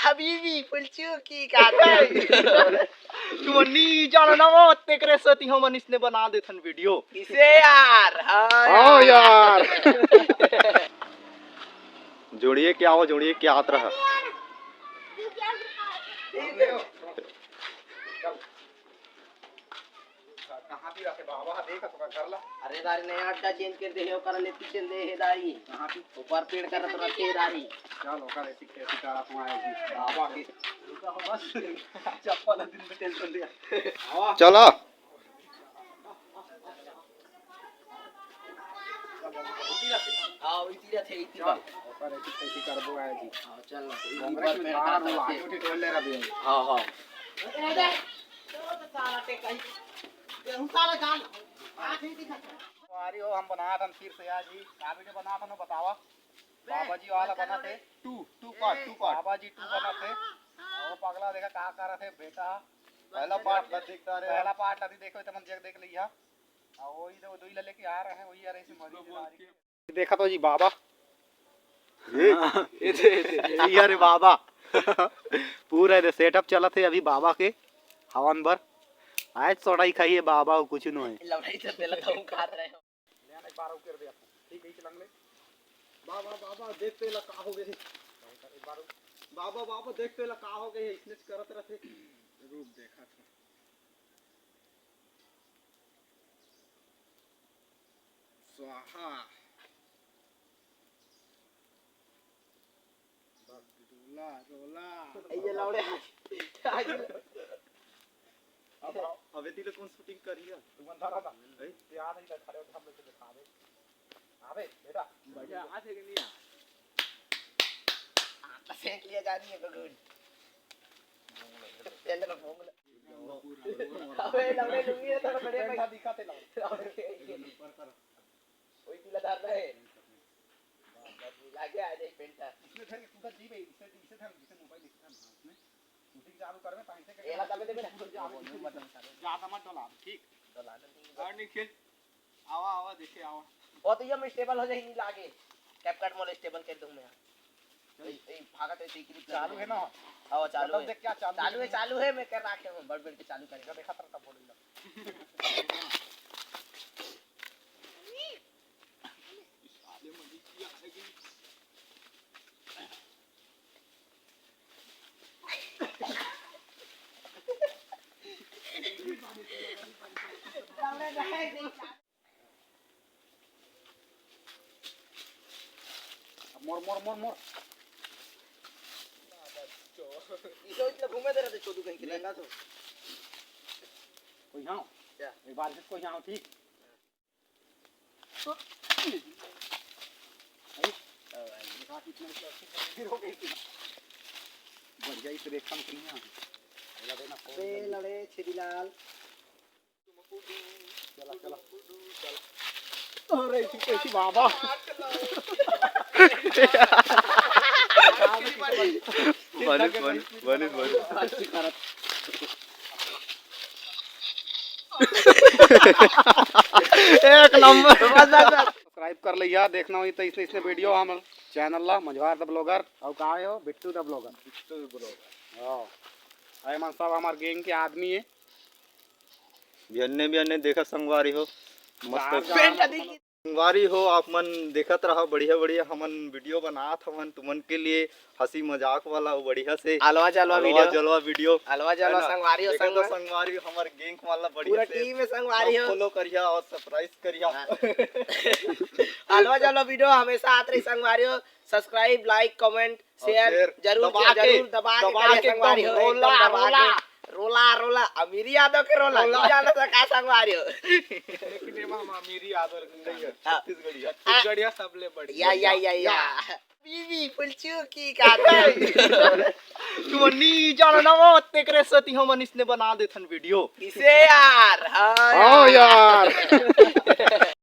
हबीबी फुलचुकी काटा तुमनी जानना वो तेरे सती हम इसने बना देथन वीडियो किसे यार हाँ यार जोड़िए क्या हो जोड़िए क्या आत रहा कहां भी रखे बाबा देखा तो कर ला अरे दारी नया अड्डा चेंज कर दे हो कर लेती चल दे है दारी कहां भी ऊपर पेड़ कर तो रखे दारी चलो कर ऐसी खेती करा तुम आए जी बाबा की रुका हो बस चप्पल दिन में टेंशन लिया चलो आओ इतीरा थे इतीरा कर ऐसी खेती करबो आए जी हां चल कांग्रेस में बाहर वो आगे उठी टोल ले रहा भी हां हां तो सारा टे कहीं गेहूं सारा गाल आ ठीक दिखा सवारी हो हम बना था फिर से आज जी का वीडियो बना था ना बतावा बाबा जी वाला बना थे टू पार्ट बाबा जी 2 बना थे और पगला देखा का कर रहे थे बेटा पहला पार्ट देखता रहे पहला पार्ट अभी देखो तो मन देख लिया और वही तो दो ही लेके आ रहे हैं वही आ रहे से मरी देखा तो जी बाबा ये यार बाबा पूरा सेटअप चला थे अभी बाबा के हवन भर आज सोडाई खाइए बाबा कुछ न है लड़ाई से पहले तो खा रहे हो लेने एक बार कर दे ठीक है चलंग ले बाबा बाबा देखते ला का हो गए एक बार बाबा बाबा देखते ला का हो गए इसने करत रहते रूप देखा था स्वाहा रोला रोला ये लौड़े अब अबे तीले कौन शूटिंग करिया तू मन धरा था याद नहीं खड़े हम लोग दिखावे आवे बेटा बढ़िया आ थे कि नहीं आ फेंक लिया जा रही है गगन तेल में भोंग अबे लौड़े लुंगी है तो बड़े भाई दिखाते लौड़े ऊपर कर ओई तिला धार रहे लागे आ जाए पेंटा इसमें धर के तू जी भाई इसे धर जिसे मोबाइल दिखता है उसमें शूटिंग चालू कर में पानी से एला तबे देबे ज्यादा मत डोला ठीक डोला और निखिल आवा आवा देखे आवा वो तो ये स्टेबल हो जाए नहीं लागे कैपकट मोल स्टेबल कर दूं मैं ए भागत है सीखी चालू है ना आओ चालू है देख क्या चालू है मैं कर रखे हूं बड़ के चालू करेगा देखा था तब बोलेगा मोर मोर मोर मोर इसो इतना घूमे दे रहे थे छोटू कहीं के लेना तो कोई हां क्या एक बार कोई हां ठीक बढ़िया इस रेखा में बे लड़े छिदीलाल चला चला अरे कैसी बाबा बन एक नंबर सब्सक्राइब कर लिया देखना हो तो इसने वीडियो हम चैनल ला मझवार द ब्लॉगर और का हो बिट्टू द ब्लॉगर हां अयमन सब हमार गैंग के आदमी है बिहन्ने देखा संगवारी हो मस्त पेंट देखी संगवारी हो आप मन देखत रहो बढ़िया बढ़िया हमन वीडियो बनात हमन तुमन के लिए हंसी मजाक वाला बढ़िया से अलवा जलवा वीडियो अलवा जलवा संगवारी हो संगवारी हमार गैंग वाला बढ़िया पूरा टीम में संगवारी हो फॉलो करिया और सरप्राइज करिया अलवा जलवा वीडियो हमेशा आत रही संगवारी हो सब्सक्राइब लाइक कमेंट शेयर जरूर दबा के संगवारी हो रोला रोला अमीरी यादव के रोला जाना तो का संगवारी हो लेकिन मामा अमीरी यादव छत्तीसगढ़िया सबले बढ़िया या बीबी फुलचुकी काटा तुमनी जानना वो तेरे सती हम इसने बना देथन वीडियो किसे यार हाँ यार